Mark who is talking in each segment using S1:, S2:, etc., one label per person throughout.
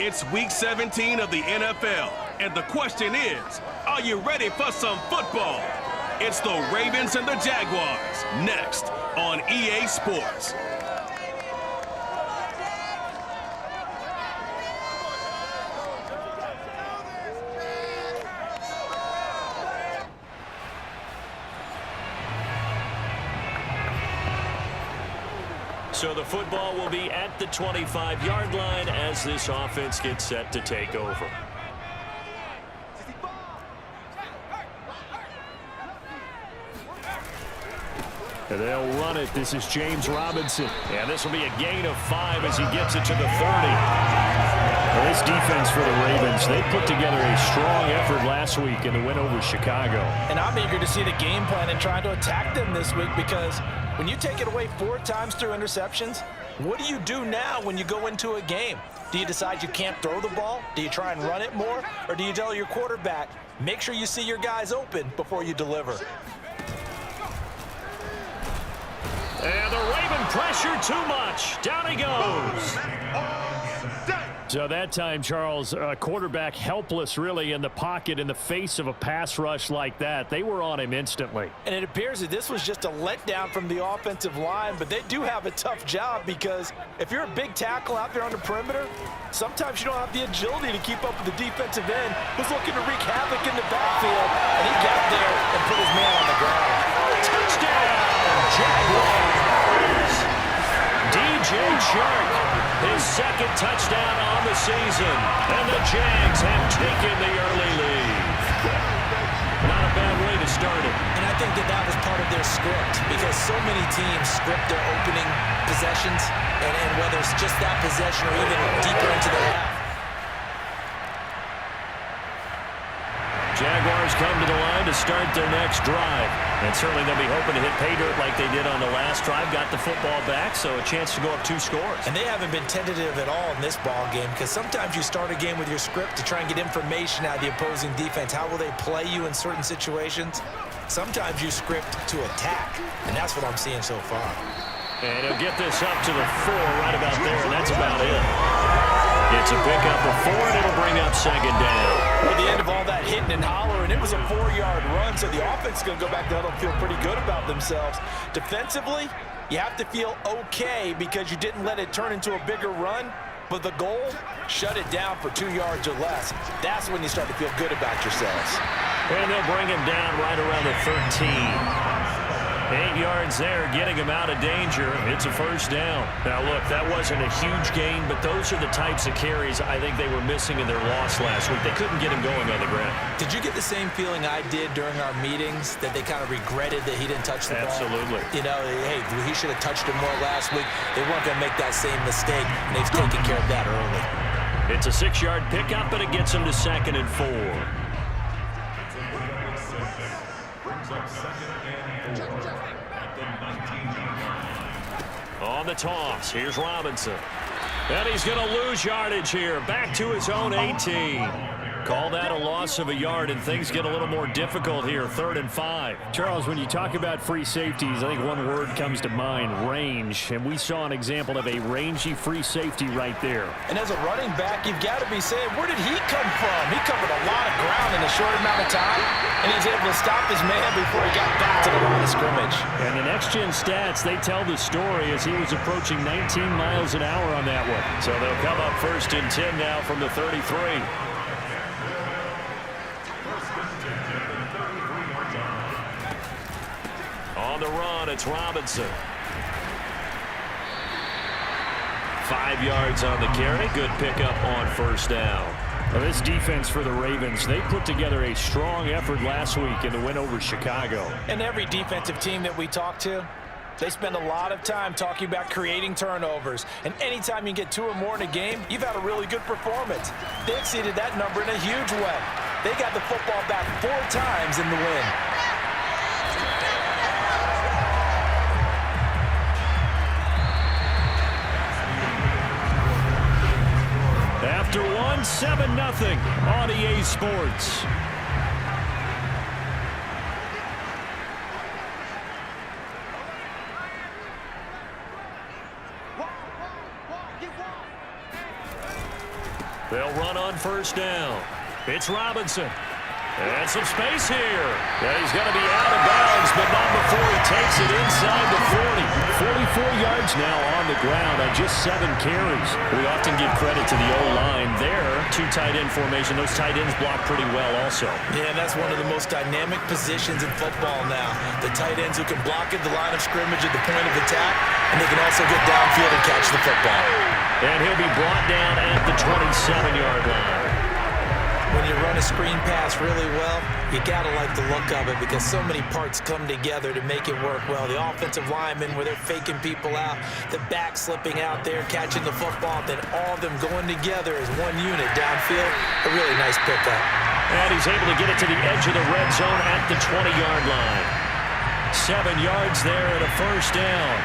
S1: It's Week 17 of the NFL, and the question is, are you ready for some football? It's the Ravens and the Jaguars, next on EA Sports.
S2: So the football will be at the 25-yard line as this offense gets set to take over.
S3: And they'll run it. This is James Robinson. And this will be a gain of 5 as he gets it to the 30. Well, this defense for the Ravens, they put together a strong effort last week in the win over Chicago.
S4: And I'm eager to see the game plan and trying to attack them this week, because when you take it away 4 times through interceptions, what do you do now when you go into a game? Do you decide you can't throw the ball? Do you try and run it more? Or do you tell your quarterback, make sure you see your guys open before you deliver?
S3: And the Raven pressure too much. Down he goes. So that time, Charles, quarterback helpless really in the pocket in the face of a pass rush like that. They were on him instantly.
S4: And it appears that this was just a letdown from the offensive line, but they do have a tough job, because if you're a big tackle out there on the perimeter, sometimes you don't have the agility to keep up with the defensive end who's looking to wreak havoc in the backfield, and he got there and put his man on the ground.
S3: Touchdown, Jaguars! DJ Chark, his second touchdown on the season, and the Jags have taken the early lead. Not a bad way to start it.
S4: And I think that was part of their script, because so many teams script their opening possessions, and whether it's just that possession or even deeper into the half.
S2: Jaguars come to the line to start their next drive. And certainly they'll be hoping to hit pay dirt like they did on the last drive. Got the football back, so a chance to go up 2 scores.
S4: And they haven't been tentative at all in this ball game, because sometimes you start a game with your script to try and get information out of the opposing defense. How will they play you in certain situations? Sometimes you script to attack, and that's what I'm seeing so far.
S2: And he'll get this up to the 4 right about there, and that's about it. It's a pickup of 4, and it'll bring up second down.
S4: At the end of all that hitting and hollering, it was a 4-yard run, so the offense is going to go back to huddle and feel pretty good about themselves. Defensively, you have to feel okay because you didn't let it turn into a bigger run, but the goal, shut it down for 2 yards or less. That's when you start to feel good about yourselves.
S2: And they'll bring him down right around the 13. 8 yards there, getting him out of danger. It's a first down. Now, look, that wasn't a huge gain, but those are the types of carries I think they were missing in their loss last week. They couldn't get him going on the ground.
S4: Did you get the same feeling I did during our meetings, that they kind of regretted that he didn't touch the ball?
S2: Absolutely.
S4: You know, hey, he should have touched it more last week. They weren't going to make that same mistake, and they've taken care of that early.
S2: It's a 6-yard pickup, but it gets him to 2nd and 4. On the toss, here's Robinson. And he's going to lose yardage here. Back to his own 18. Call that a loss of a yard, and things get a little more difficult here. 3rd and 5.
S3: Charles, when you talk about free safeties, I think one word comes to mind, range. And we saw an example of a rangy free safety right there.
S4: And as a running back, you've got to be saying, where did he come from? He covered a lot of ground in a short amount of time, and he's able to stop his man before he got back to the line of scrimmage.
S3: And the next-gen stats, they tell the story as he was approaching 19 miles an hour on that one.
S2: So they'll come up 1st and 10 now from the 33. On the run, it's Robinson. 5 yards on the carry. Good pickup on 1st down.
S3: Well, this defense for the Ravens, they put together a strong effort last week in the win over Chicago.
S4: And every defensive team that we talk to, they spend a lot of time talking about creating turnovers. And anytime you get 2 or more in a game, you've had a really good performance. They exceeded that number in a huge way. They got the football back 4 times in the win.
S3: After 7-0 on EA Sports.
S2: They'll run on first down. It's Robinson. And some space here. And he's going to be out of bounds, but not before he takes it inside the 40. 44 yards now on the ground on just 7 carries. We often give credit to the O-line there. 2 tight end formation. Those tight ends block pretty well also.
S4: Yeah, and that's one of the most dynamic positions in football now. The tight ends who can block at the line of scrimmage at the point of attack, and they can also get downfield and catch the football.
S2: And he'll be brought down at the 27-yard line.
S4: When you run a screen pass really well, you got to like the look of it because so many parts come together to make it work well. The offensive linemen, where they're faking people out, the back slipping out there, catching the football, then all of them going together as one unit downfield. A really nice pickup.
S2: And he's able to get it to the edge of the red zone at the 20-yard line. 7 yards there and a first down.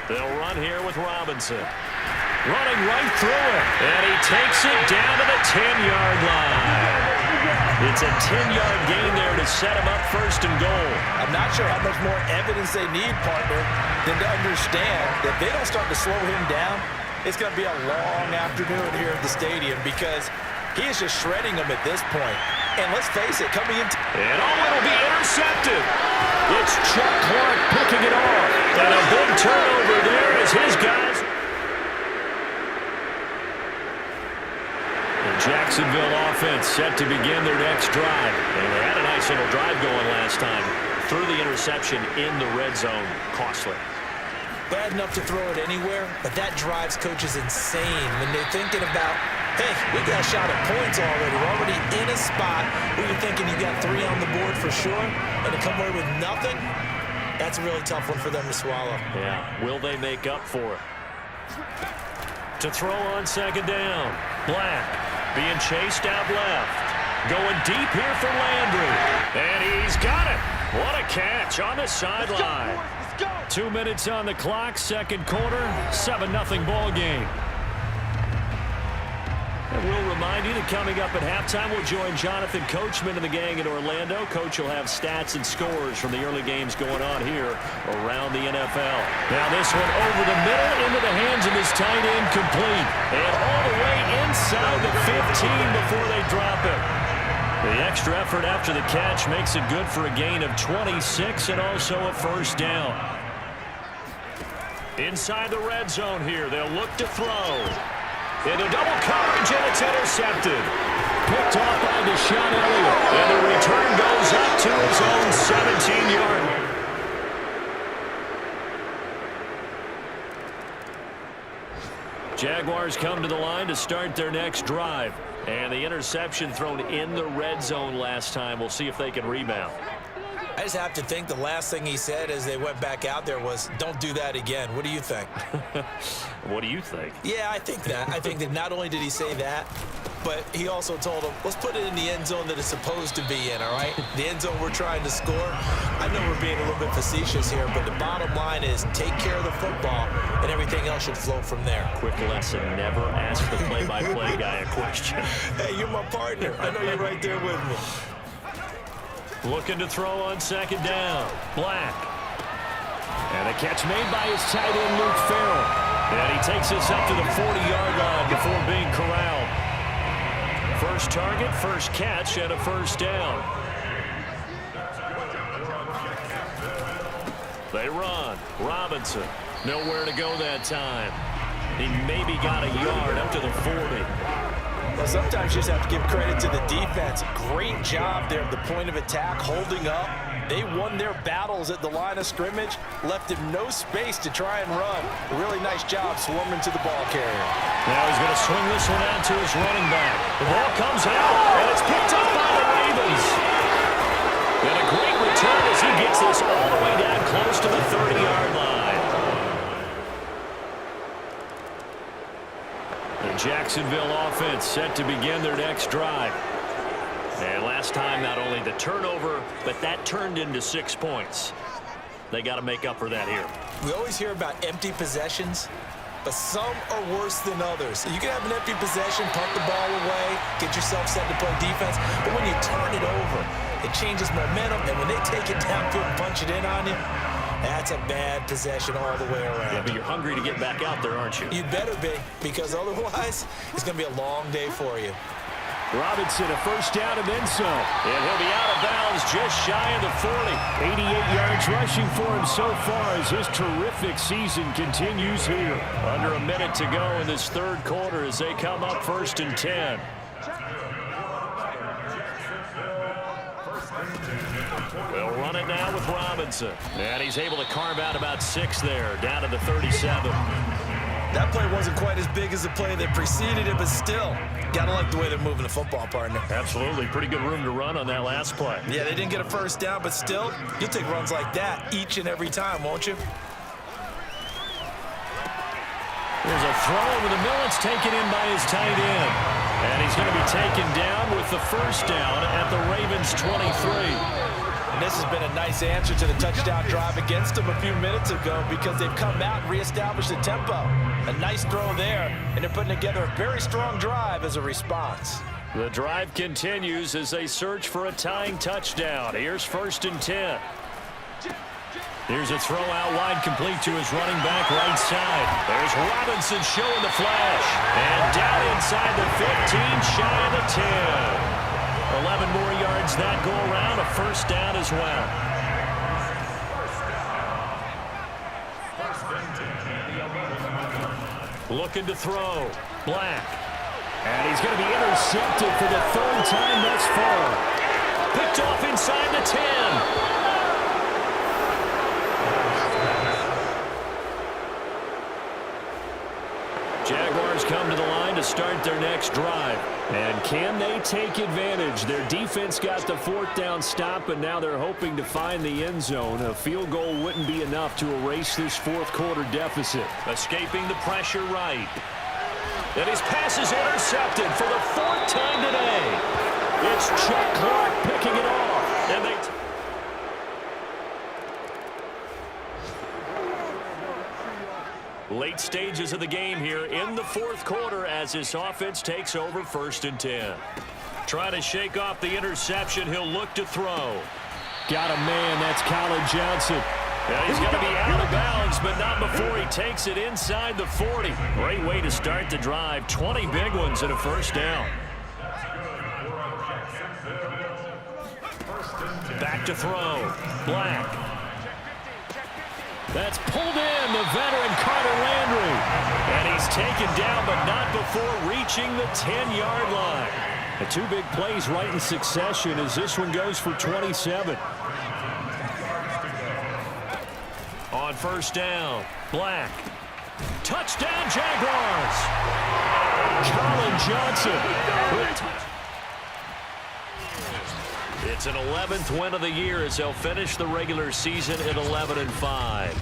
S2: They'll run here with Robinson. Running right through it. And he takes it down to the 10-yard line. It's a 10-yard gain there to set him up first and goal.
S4: I'm not sure how much more evidence they need, partner, than to understand that if they don't start to slow him down, it's going to be a long afternoon here at the stadium because he is just shredding them at this point. And let's face it, coming into...
S2: And it'll be intercepted. It's Chuck Clark picking it off. And a big turnover there as his guys. The Jacksonville offense set to begin their next drive. And they had a nice little drive going last time. Threw the interception in the red zone. Costly.
S4: Bad enough to throw it anywhere, but that drives coaches insane when they're thinking about, hey, we got a shot at points already. We're already in a spot where you're thinking you got 3 on the board for sure, and to come away with nothing, that's a really tough one for them to swallow.
S2: Yeah, will they make up for it? To throw on second down. Black being chased out left. Going deep here for Landry. And he's got it. What a catch on the sideline. 2 minutes on the clock, second quarter, 7-0 ball game. And we'll remind you that coming up at halftime, we'll join Jonathan Coachman and the gang in Orlando. Coach will have stats and scores from the early games going on here around the NFL. Now this one over the middle into the hands of his tight end, complete. And all the way inside the 15 before they drop it. The extra effort after the catch makes it good for a gain of 26 and also a first down. Inside the red zone here, they'll look to throw. Into double coverage, and it's intercepted. Picked off by Deshaun Elliott. And the return goes up to his own 17-yard. Jaguars come to the line to start their next drive. And the interception thrown in the red zone last time. We'll see if they can rebound.
S4: I just have to think the last thing he said as they went back out there was, don't do that again. What do you think?
S2: What do you think?
S4: Yeah, I think that. I think that not only did he say that, but he also told him, let's put it in the end zone that it's supposed to be in, all right? The end zone we're trying to score. I know we're being a little bit facetious here, but the bottom line is take care of the football, and everything else should flow from there.
S2: Quick lesson, never ask the play-by-play guy a question.
S4: Hey, you're my partner. I know you're right there with me.
S2: Looking to throw on second down. Black. And a catch made by his tight end, Luke Farrell. And he takes this up to the 40-yard line before being corralled. First target, first catch, and a first down. They run. Robinson. Nowhere to go that time. He maybe got a yard up to the 40.
S4: Well, sometimes you just have to give credit to the defense. Great job there at the point of attack, holding up. They won their battles at the line of scrimmage, left him no space to try and run. A really nice job swarming to the ball carrier.
S2: Now he's going to swing this one out to his running back. The ball comes out, and it's picked up by the Ravens. And a great return as he gets this all the way down close to the 30-yard line. The Jacksonville offense set to begin their next drive. And last time, not only the turnover, but that turned into 6 points. They got to make up for that here.
S4: We always hear about empty possessions, but some are worse than others. You can have an empty possession, punt the ball away, get yourself set to play defense, but when you turn it over, It changes momentum, and when they take it downfield and punch it in on you, that's a bad possession all the way around.
S2: Yeah, but you're hungry to get back out there, aren't you?
S4: You better be, because otherwise, it's going to be a long day for you.
S3: Robinson, a first down and then some.
S2: And he'll be out of bounds just shy of the 40.
S3: 88 yards rushing for him so far as his terrific season continues here.
S2: Under a minute to go in this third quarter as they come up 1st and 10. We'll run it now with Robinson. And he's able to carve out about 6 there, down to the 37.
S4: That play wasn't quite as big as the play that preceded it, but still, gotta like the way they're moving the football, partner.
S2: Absolutely. Pretty good room to run on that last play.
S4: Yeah, they didn't get a first down, but still, you'll take runs like that each and every time, won't you?
S2: There's a throw over the middle. It's taken in by his tight end. And he's going to be taken down with the first down at the Ravens' 23.
S4: And this has been a nice answer to the touchdown drive against them a few minutes ago because they've come out and reestablished the tempo. A nice throw there, and they're putting together a very strong drive as a response.
S2: The drive continues as they search for a tying touchdown. Here's 1st and 10. Here's a throw out wide, complete to his running back right side. There's Robinson showing the flash. And down inside the 15, shy of the 10. 11 more yards that go around, a first down as well. Looking to throw. Black.
S3: And he's going to be intercepted for the 3rd time thus far.
S2: Picked off inside the 10. Jaguars come to the line to start their next drive.
S3: And can they take advantage? Their defense got the 4th down stop, and now they're hoping to find the end zone. A field goal wouldn't be enough to erase this 4th quarter deficit.
S2: Escaping the pressure right. And his pass is intercepted for the 4th time today. It's Chuck Clark picking it off. And they... Late stages of the game here in the 4th quarter as this offense takes over 1st and 10. Trying to shake off the interception. He'll look to throw.
S3: Got a man. That's Colin Johnson.
S2: Now he's going to be out of bounds, but not before he takes it inside the 40. Great way to start the drive. 20 big ones and a first down. Back to throw. Black. That's pulled in, the veteran Carter Landry. And he's taken down, but not before reaching the 10-yard line.
S3: The 2 big plays right in succession as this one goes for 27.
S2: On first down, Black. Touchdown, Jaguars.
S3: Colin Johnson.
S2: It's an 11th win of the year as they'll finish the regular season at 11-5.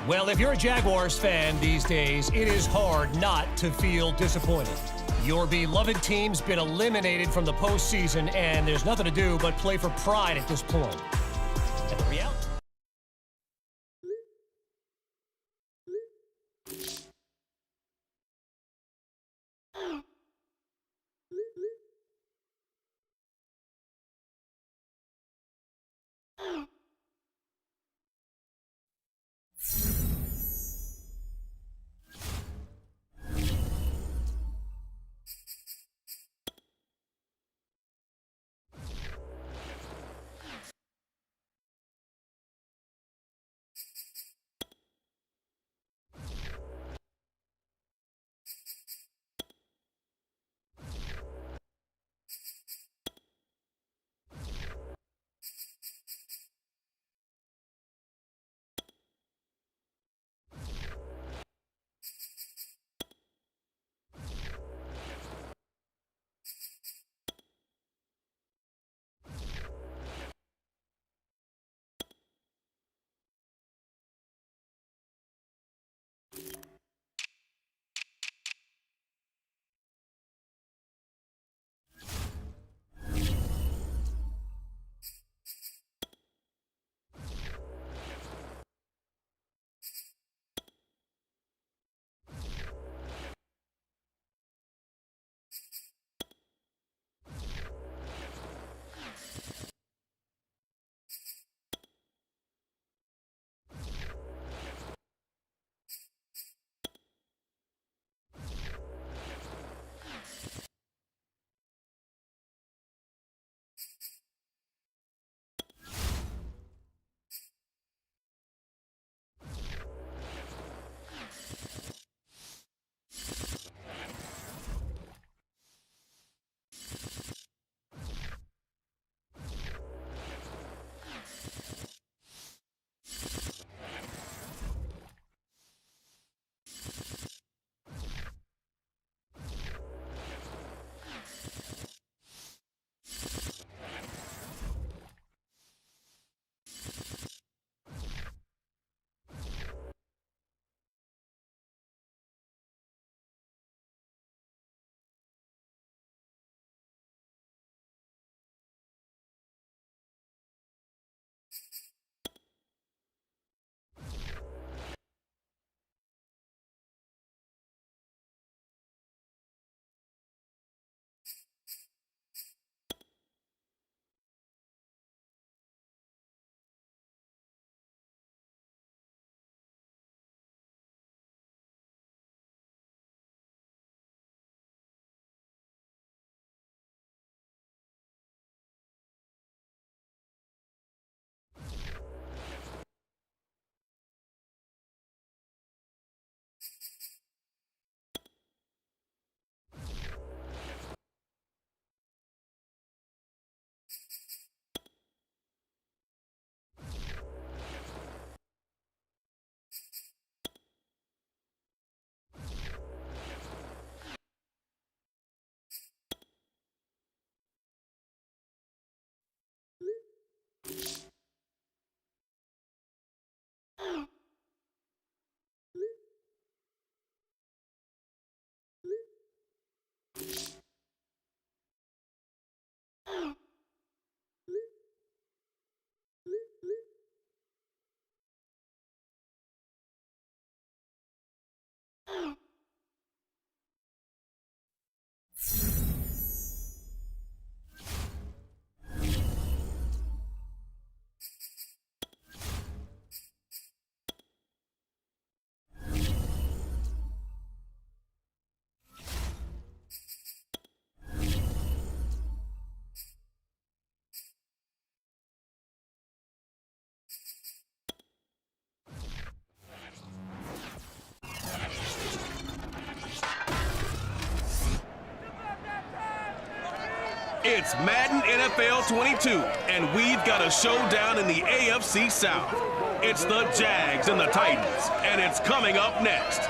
S5: Well, if you're a Jaguars fan these days, it is hard not to feel disappointed. Your beloved team's been eliminated from the postseason, and there's nothing to do but play for pride at this point. And the reality...
S1: It's Madden NFL 22, and we've got a showdown in the AFC South. It's the Jags and the Titans, and it's coming up next.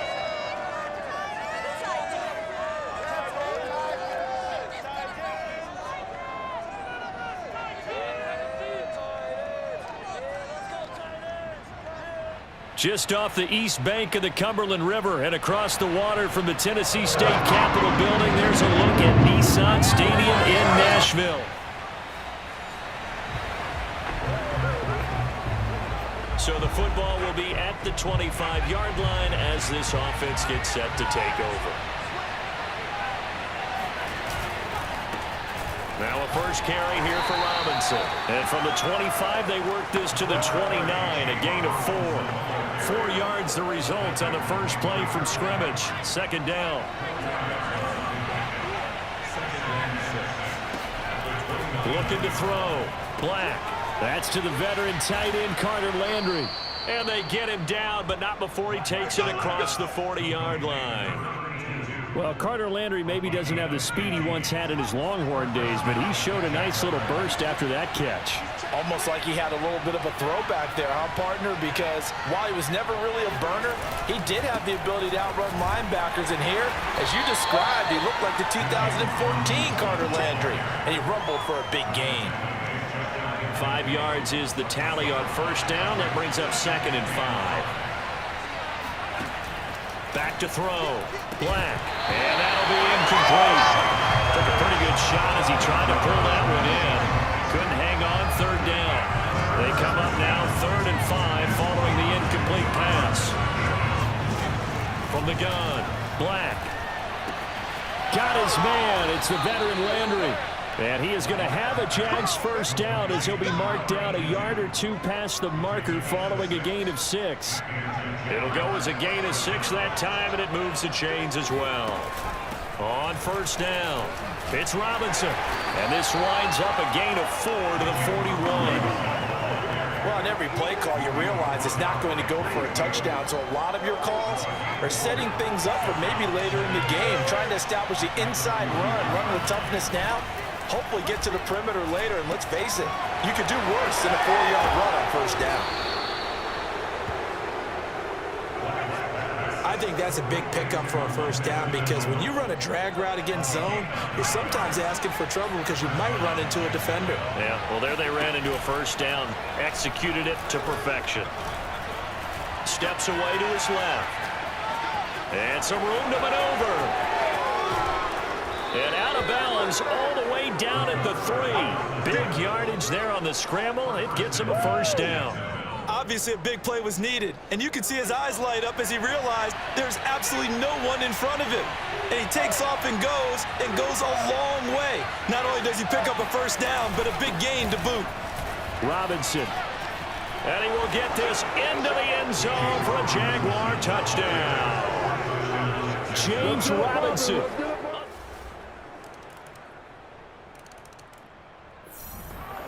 S2: Just off the east bank of the Cumberland River and across the water from the Tennessee State Capitol building, there's a look at Nissan Stadium in Nashville. So the football will be at the 25-yard line as this offense gets set to take over. Now a first carry here for Robinson. And from the 25, they work this to the 29, a gain of 4. 4 yards the result on the first play from scrimmage. Second down. Looking to throw. Black. That's to the veteran tight end Carter Landry. And they get him down, but not before he takes it across the 40-yard line. Well, Carter Landry maybe doesn't have the speed he once had in his Longhorn days, but he showed a nice little burst after that catch.
S4: Almost like he had a little bit of a throwback there, huh, partner? Because while he was never really a burner, he did have the ability to outrun linebackers. And here, as you described, he looked like the 2014 Carter Landry, and he rumbled for a big gain.
S2: 5 yards is the tally on first down. That brings up 2nd and 5. Back to throw. Black. And that'll be incomplete. Took a pretty good shot as he tried to pull that one in. Couldn't hang on. Third down. They come up now 3rd and 5 following the incomplete pass. From the gun. Black. Got his man. It's the veteran Landry. And he is going to have a Jags first down as he'll be marked down a yard or 2 past the marker following a gain of 6. It'll go as a gain of 6 that time, and it moves the chains as well. On first down, it's Robinson. And this winds up a gain of 4 to the 41.
S4: Well, on every play call, you realize it's not going to go for a touchdown. So a lot of your calls are setting things up for maybe later in the game, trying to establish the inside run with toughness now. Hopefully get to the perimeter later, and let's face it, you could do worse than a 4-yard run on first down. I think that's a big pickup for a first down because when you run a drag route against zone, you're sometimes asking for trouble because you might run into a defender.
S2: Yeah, well, there they ran into a first down, executed it to perfection. Steps away to his left. And some room to maneuver. And out of bounds all the way down at the 3. Big yardage there on the scramble. It gets him a first down.
S4: Obviously, a big play was needed, and you can see his eyes light up as he realized there's absolutely no one in front of him. And he takes off and goes a long way. Not only does he pick up a first down, but a big gain to boot.
S2: Robinson. And he will get this into the end zone for a Jaguar touchdown. James Robinson.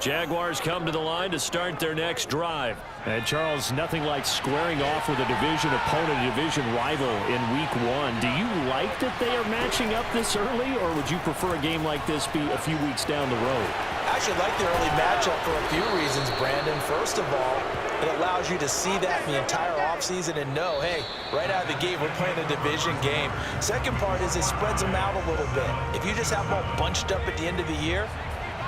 S2: Jaguars come to the line to start their next drive. And, Charles, nothing like squaring off with a division opponent, a division rival in Week 1. Do you like that they are matching up this early, or would you prefer a game like this be a few weeks down the road?
S4: I actually like the early matchup for a few reasons, Brandon. First of all, it allows you to see that the entire offseason and know, hey, right out of the gate, we're playing a division game. Second part is it spreads them out a little bit. If you just have them all bunched up at the end of the year,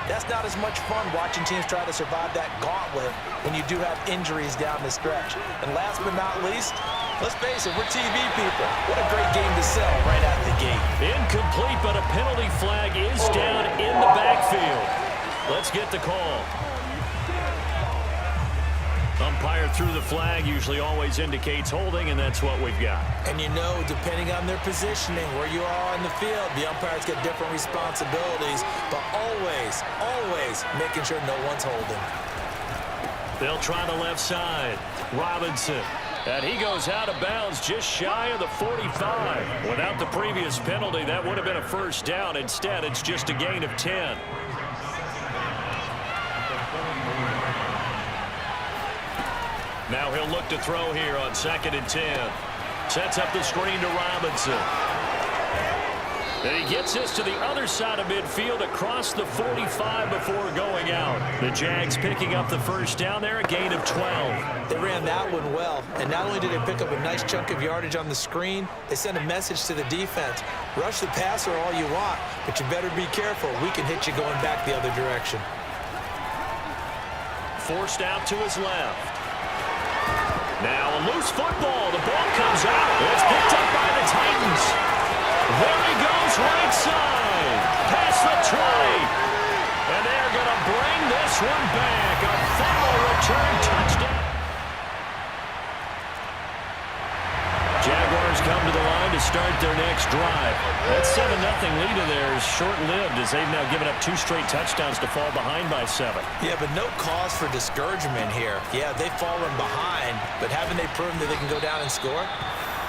S4: that's not as much fun watching teams try to survive that gauntlet when you do have injuries down the stretch. And last but not least, let's face it, we're TV people. What a great game to sell right out of the gate.
S2: Incomplete, but a penalty flag is down in the backfield. Let's get the call. Umpire threw the flag, usually always indicates holding, and that's what we've got.
S4: And you know, depending on their positioning, where you are on the field, the umpires get different responsibilities, but always making sure no one's holding.
S2: They'll try the left side. Robinson. And he goes out of bounds just shy of the 45. Without the previous penalty, that would have been a first down. Instead, it's just a gain of 10. Now he'll look to throw here on 2nd and 10. Sets up the screen to Robinson.
S3: And he gets this to the other side of midfield across the 45 before going out. The Jags picking up the first down there, a gain of 12.
S4: They ran that one well, and not only did they pick up a nice chunk of yardage on the screen, they sent a message to the defense. Rush the passer all you want, but you better be careful. We can hit you going back the other direction.
S3: Forced out to his left. Now a loose football. The ball comes out. It's picked up by the Titans. There he goes, right side. Past the 20. And they're going to bring this one back. A final return touchdown. Jaguars come to the line to start their next drive. That 7-0 lead of theirs short-lived as they've now given up 2 straight touchdowns to fall behind by 7.
S4: Yeah, but no cause for discouragement here. Yeah, they've fallen behind, but haven't they proven that they can go down and score?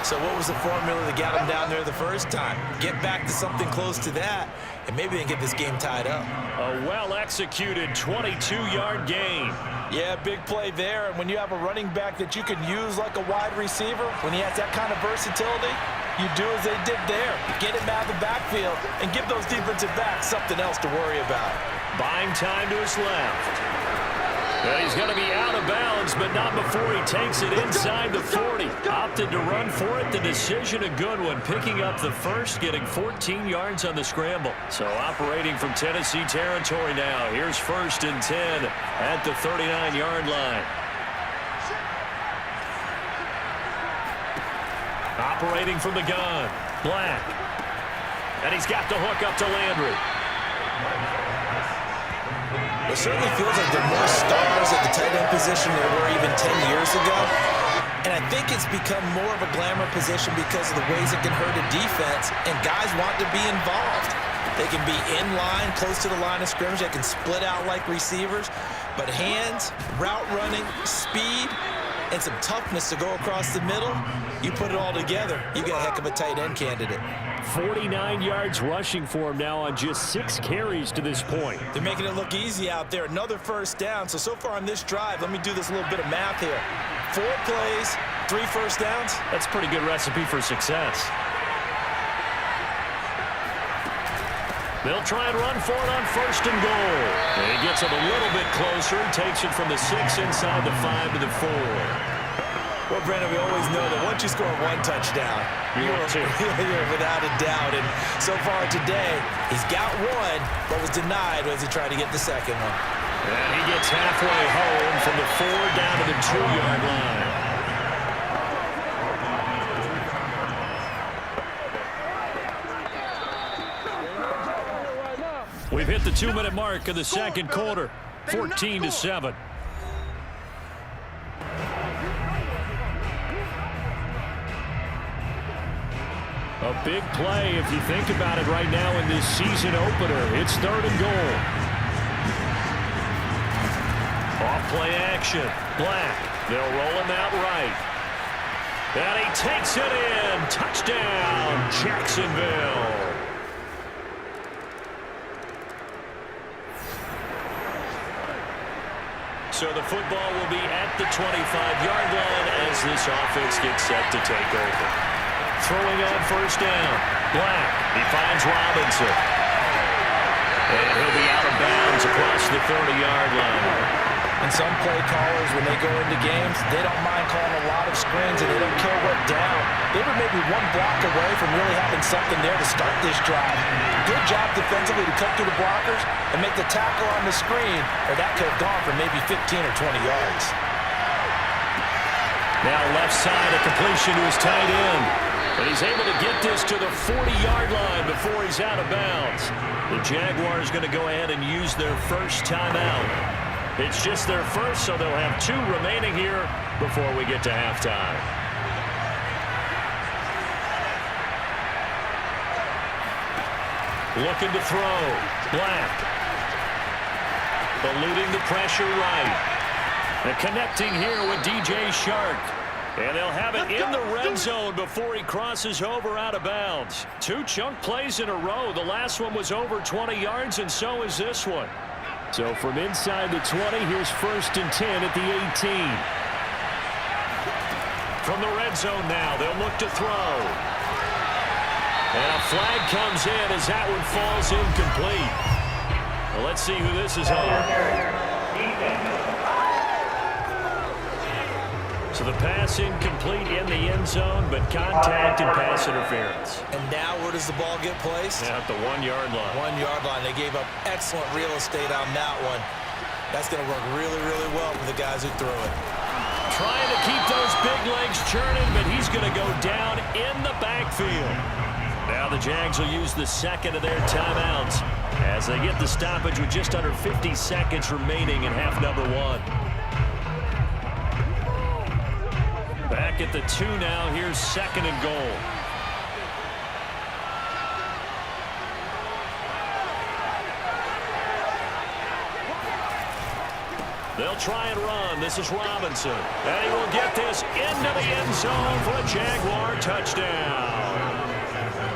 S4: So what was the formula that got them down there the first time? Get back to something close to that, and maybe they can get this game tied up.
S3: A well-executed 22-yard gain.
S4: Yeah, big play there. And when you have a running back that you can use like a wide receiver, when he has that kind of versatility, you do as they did there. Get him out of the backfield and give those defensive backs something else to worry about.
S3: Buying time to his left. And he's going to be out of bounds, but not before he takes it inside the 40. Opted to run for it. The decision a good one. Picking up the first, getting 14 yards on the scramble. So operating from Tennessee territory now. Here's 1st and 10 at the 39-yard line. Operating from the gun. Black. And he's got the hook up to Landry.
S4: It certainly feels like there are more stars at the tight end position than there were even 10 years ago. And I think it's become more of a glamour position because of the ways it can hurt a defense, and guys want to be involved. They can be in line, close to the line of scrimmage. They can split out like receivers. But hands, route running, speed, and some toughness to go across the middle, you put it all together, you got a heck of a tight end candidate.
S3: 49 yards rushing for him now on just 6 carries to this point.
S4: They're making it look easy out there. Another first down. So far on this drive, let me do this little bit of math here. 4 plays, 3 first downs.
S3: That's a pretty good recipe for success. They'll try and run for it on 1st and goal. And he gets it a little bit closer, takes it from the 6 inside the 5 to the 4.
S4: Well, Brandon, we always know that once you score 1 touchdown, you're without a doubt. And so far today, he's got 1, but was denied as he tried to get the second one.
S3: And he gets halfway home from the 4 down to the 2-yard line. We've hit the 2-minute mark of the second quarter, 14-7. A big play if you think about it right now in this season opener. It's 3rd and goal. Off play action. Black. They'll roll him out right. And he takes it in. Touchdown, Jacksonville. So the football will be at the 25-yard line as this offense gets set to take over. Throwing on 1st down. Black. He finds Robinson. And he'll be out of bounds across the 30-yard line.
S4: And some play callers, when they go into games, they don't mind calling a lot of screens, and they don't care what down. They were maybe 1 block away from really having something there to start this drive. Good job defensively to cut through the blockers and make the tackle on the screen, or that could have gone for maybe 15 or 20 yards.
S3: Now left side, a completion to his tight end. And he's able to get this to the 40-yard line before he's out of bounds. The Jaguars going to go ahead and use their first timeout. It's just their first, so they'll have 2 remaining here before we get to halftime. Looking to throw. Black. Eluding the pressure right. And connecting here with DJ Shark. And they'll have it in the red zone before he crosses over out of bounds. 2 chunk plays in a row. The last one was over 20 yards, and so is this one. So from inside the 20, here's 1st and 10 at the 18. From the red zone now, they'll look to throw.
S2: And a flag comes in as that one falls incomplete. Well, let's see who this is on. So the pass incomplete in the end zone, but contact and pass interference.
S4: And now where does the ball get placed?
S2: At the 1-yard line.
S4: 1-yard line. They gave up excellent real estate on that one. That's going to work really, really well for the guys who threw it.
S2: Trying to keep those big legs churning, but he's going to go down in the backfield. Now the Jags will use the second of their timeouts as they get the stoppage with just under 50 seconds remaining in half number 1. Back at the 2 now. Here's 2nd and goal. They'll try and run. This is Robinson. And he will get this into the end zone for a Jaguar touchdown.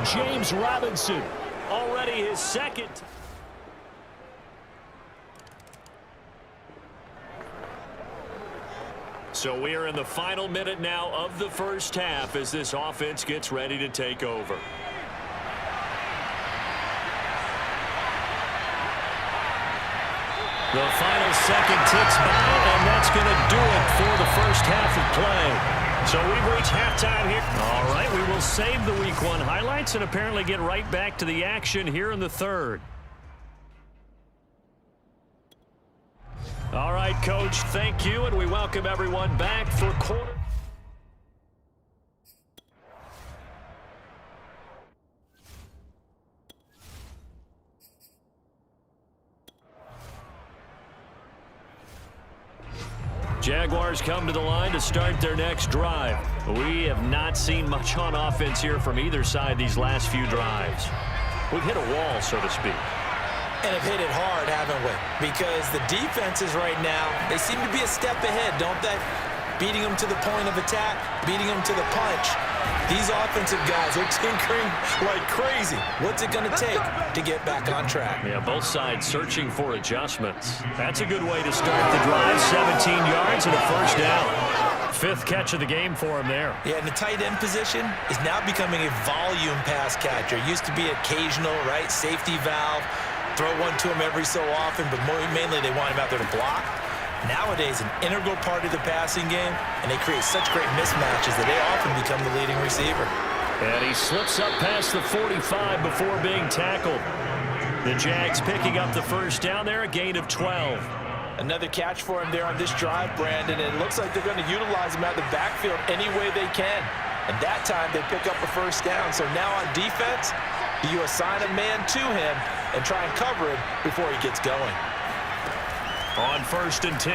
S2: James Robinson, already his 2nd. So we are in the final minute now of the first half as this offense gets ready to take over. The final second ticks by, and that's going to do it for the first half of play. So we've reached halftime here. All right, we will save the Week 1 highlights and apparently get right back to the action here in the 3rd. All right, Coach, thank you, and we welcome everyone back for quarter. Jaguars come to the line to start their next drive. We have not seen much on offense here from either side these last few drives. We've hit a wall, so to speak.
S4: And have hit it hard, haven't we? Because the defenses right now, they seem to be a step ahead, don't they? Beating them to the point of attack, beating them to the punch. These offensive guys are tinkering like crazy. What's it going to take to get back on track?
S2: Yeah, both sides searching for adjustments. That's a good way to start the drive. 17 yards and a first down. 5th catch of the game for him there.
S4: Yeah, and the tight end position is now becoming a volume pass catcher. Used to be occasional, right? Safety valve. Throw one to him every so often, but mainly they want him out there to block. Nowadays, an integral part of the passing game, and they create such great mismatches that they often become the leading receiver.
S2: And he slips up past the 45 before being tackled. The Jags picking up the first down there, a gain of 12.
S4: Another catch for him there on this drive, Brandon, and it looks like they're going to utilize him out of the backfield any way they can. And that time, they pick up a first down. So now on defense, you assign a man to him and try and cover him before he gets going.
S2: On 1st and 10.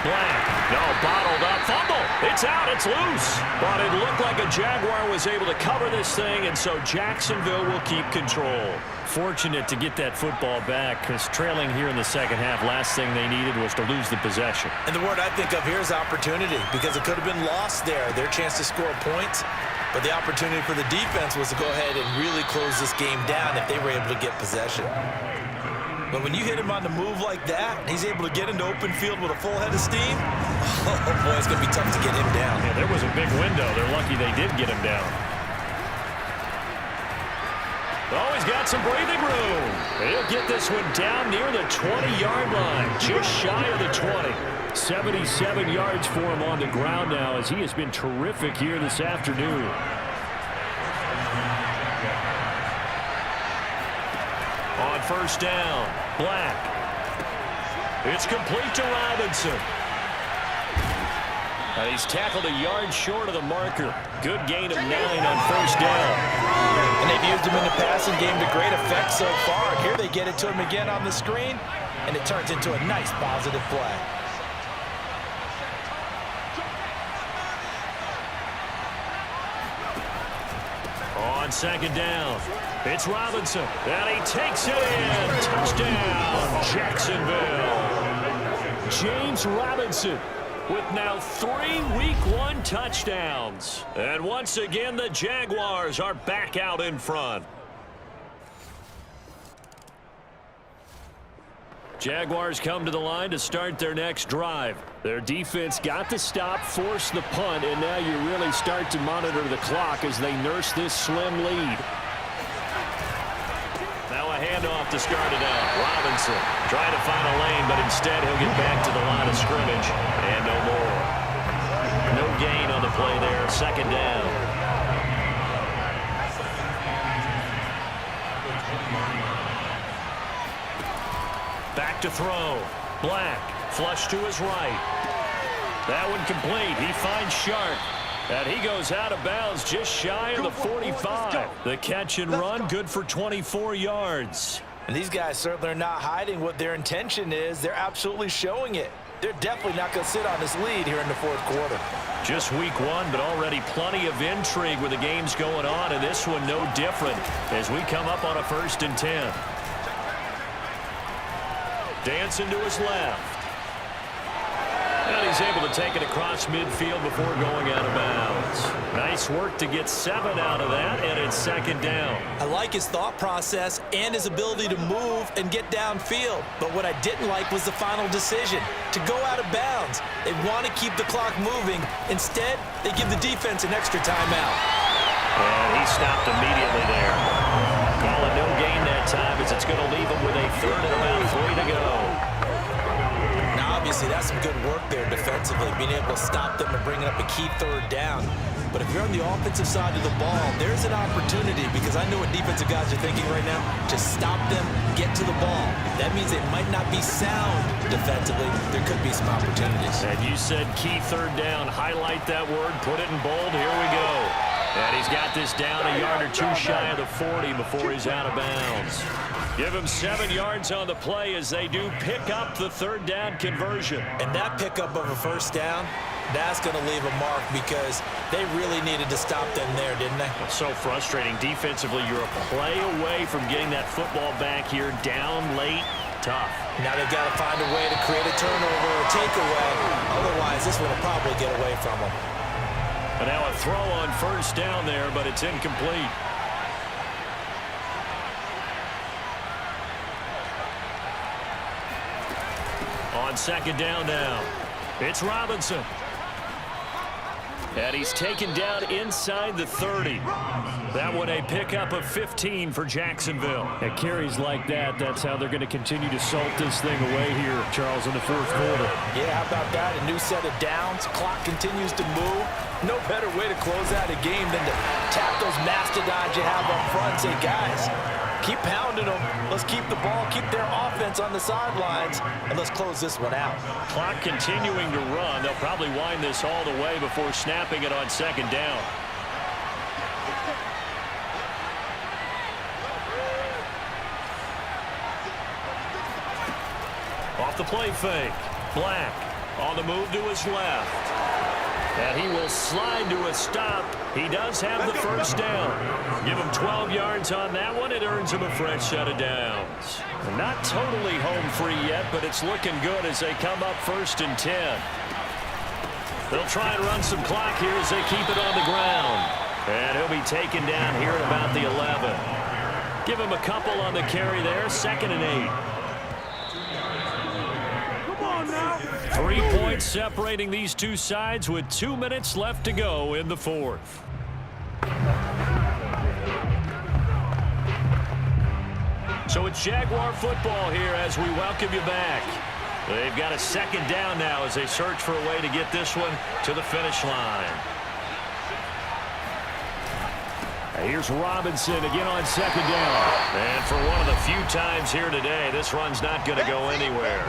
S2: Black. No, bottled up. Fumble. It's out. It's loose. But it looked like a Jaguar was able to cover this thing, and so Jacksonville will keep control. Fortunate to get that football back, because trailing here in the second half, last thing they needed was to lose the possession.
S4: And the word I think of here is opportunity, because it could have been lost there. Their chance to score points. But the opportunity for the defense was to go ahead and really close this game down if they were able to get possession. But when you hit him on the move like that, he's able to get into open field with a full head of steam, oh boy, it's going to be tough to get him down.
S2: Yeah, there was a big window. They're lucky they did get him down. Oh, he's got some breathing room. He'll get this one down near the 20-yard line, just shy of the 20. 77 yards for him on the ground now, as he has been terrific here this afternoon. On 1st down, Black. It's complete to Robinson. And he's tackled a yard short of the marker. Good gain of 9 on 1st down.
S4: And they've used him in the passing game to great effect so far. Here they get it to him again on the screen, and it turns into a nice positive play.
S2: On 2nd down, it's Robinson, and he takes it in. Touchdown, Jacksonville. James Robinson with now 3 Week 1 touchdowns. And once again, the Jaguars are back out in front. Jaguars come to the line to start their next drive. Their defense got the stop, forced the punt, and now you really start to monitor the clock as they nurse this slim lead. handoff to start it out. Robinson trying to find a lane, but instead he'll get back to the line of scrimmage. And no more. No gain on the play there. Second down. Back to throw. Black. Flush to his right. That one complete. He finds Sharp. And he goes out of bounds just shy of the 45. The catch and run good for 24 yards.
S4: And these guys certainly are not hiding what their intention is. They're absolutely showing it. They're definitely not going to sit on this lead here in the fourth quarter.
S2: Just week one, but already plenty of intrigue with the games going on, and this one no different as we come up on a 1st and 10. Dancing to his left. And he's able to take it across midfield before going out of bounds. Nice work to get 7 out of that, and it's second down.
S4: I like his thought process and his ability to move and get downfield. But what I didn't like was the final decision, to go out of bounds. They want to keep the clock moving. Instead, they give the defense an extra timeout.
S2: And he stopped immediately there. Call it no gain that time as it's going to leave him with a 3rd and about 3 to go.
S4: Obviously, that's some good work there defensively, being able to stop them and bringing up a key 3rd down. But if you're on the offensive side of the ball, there's an opportunity, because I know what defensive guys are thinking right now, to stop them, get to the ball. That means they might not be sound defensively. There could be some opportunities.
S2: And you said key 3rd down. Highlight that word, put it in bold. Here we go. And he's got this down a yard or 2 shy of the 40 before he's out of bounds. Give him 7 yards on the play as they do pick up the 3rd down conversion.
S4: And that pickup of a 1st down, that's going to leave a mark, because they really needed to stop them there, didn't they?
S2: It's so frustrating. Defensively, you're a play away from getting that football back here down late. Tough.
S4: Now they've got to find a way to create a turnover or takeaway. Otherwise, this one will probably get away from them.
S2: And now a throw on 1st down there, but it's incomplete. On 2nd down now, it's Robinson. And he's taken down inside the 30. That one a pickup of 15 for Jacksonville.
S3: At carries like that, that's how they're going to continue to salt this thing away here, Charles, in the 4th quarter.
S4: Yeah, how about that? A new set of downs. Clock continues to move. No better way to close out a game than to tap those mastodons you have up front and say, guys, keep pounding them. Let's keep the ball, keep their offense on the sidelines, and let's close this one out.
S2: Clock continuing to run. They'll probably wind this all the way before snapping it on 2nd down. Off the play fake. Black on the move to his left. And he will slide to a stop. He does have the 1st down. Give him 12 yards on that one. It earns him a fresh set of downs. Not totally home free yet, but it's looking good as they come up 1st and 10. They'll try and run some clock here as they keep it on the ground. And he'll be taken down here at about the 11. Give him a couple on the carry there. 2nd and 8. 3 points separating these two sides with 2 minutes left to go in the 4th. So it's Jaguar football here as we welcome you back. They've got a 2nd down now as they search for a way to get this one to the finish line. Here's Robinson again on 2nd down. And for one of the few times here today, this run's not going to go anywhere.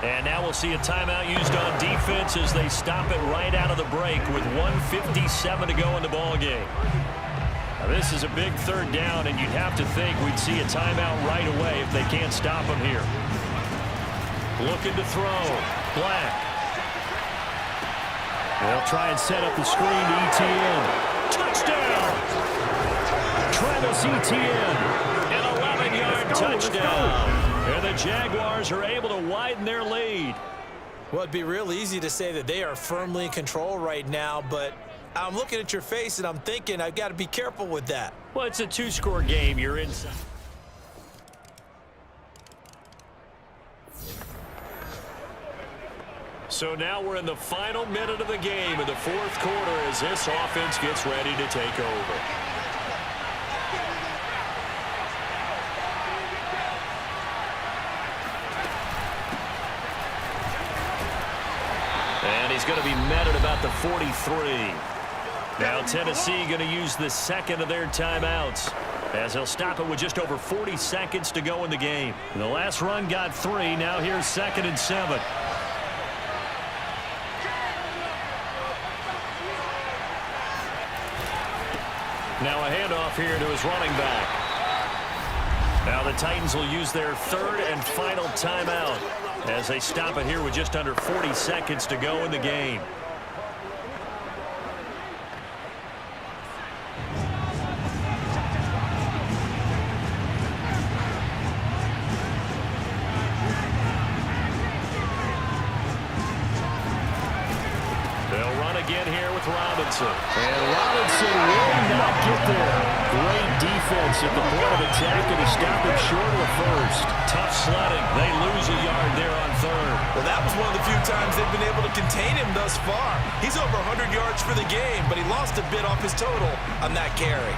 S2: And now we'll see a timeout used on defense as they stop it right out of the break with 1:57 to go in the ballgame. Now this is a big 3rd down, and you'd have to think we'd see a timeout right away if they can't stop him here. Looking to throw. Black. They'll try and set up the screen to Etienne. Touchdown! Travis Etienne. An 11-yard touchdown. And the Jaguars are able to widen their lead.
S4: Well, it'd be real easy to say that they are firmly in control right now, but I'm looking at your face and I'm thinking I've got to be careful with that.
S2: Well, it's a 2-score game. You're inside. So now we're in the final minute of the game in the 4th quarter as this offense gets ready to take over. met at about the 43. Now Tennessee going to use the second of their timeouts, as they'll stop it with just over 40 seconds to go in the game. The last run got 3. Now here's 2nd and 7. Now a handoff here to his running back. Now the Titans will use their 3rd and final timeout as they stop it here with just under 40 seconds to go in the game. Again here with Robinson.
S3: And Robinson will not get there. Great defense at the point of attack, and he stopped him short of the first.
S2: Tough sledding. They lose a yard there on 3rd.
S4: Well, that was one of the few times they've been able to contain him thus far. He's over 100 yards for the game, but he lost a bit off his total on that carry.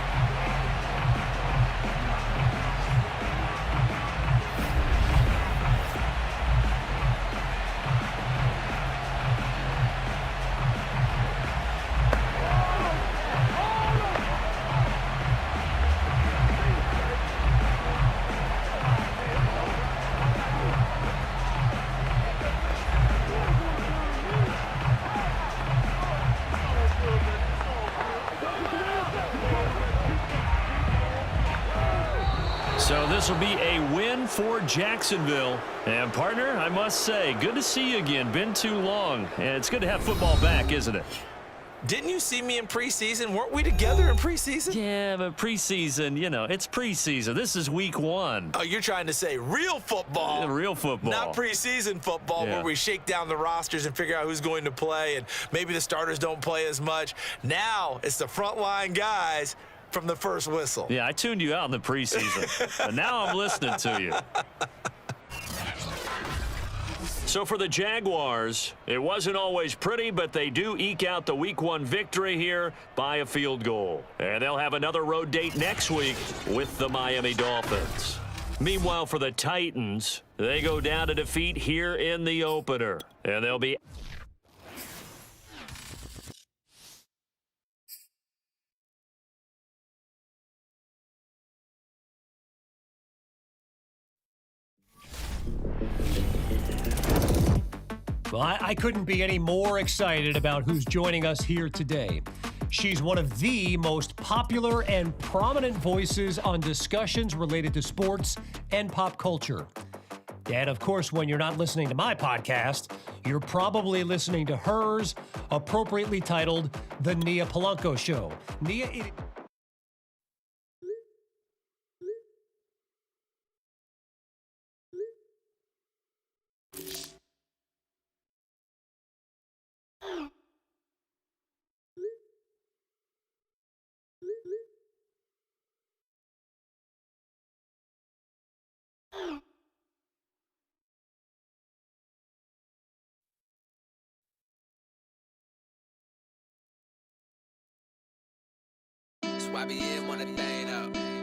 S2: So this will be a win for Jacksonville. And, partner, I must say, good to see you again. Been too long. And it's good to have football back, isn't it?
S4: Didn't you see me in preseason? Weren't we together in preseason?
S2: Yeah, but preseason, you know, it's preseason. This is week 1.
S4: Oh, you're trying to say real football.
S2: Yeah, real football.
S4: Not preseason football where we shake down the rosters and figure out who's going to play, and maybe the starters don't play as much. Now it's the frontline guys from the first whistle.
S2: Yeah, I tuned you out in the preseason, but now I'm listening to you. So for the Jaguars, it wasn't always pretty, but they do eke out the Week 1 victory here by a field goal. And they'll have another road date next week with the Miami Dolphins. Meanwhile, for the Titans, they go down to defeat here in the opener. And they'll be...
S5: Well, I couldn't be any more excited about who's joining us here today. She's one of the most popular and prominent voices on discussions related to sports and pop culture. And of course, when you're not listening to my podcast, you're probably listening to hers, appropriately titled The Nia Polanco Show. Nia,
S6: Swabby in wanna thing up.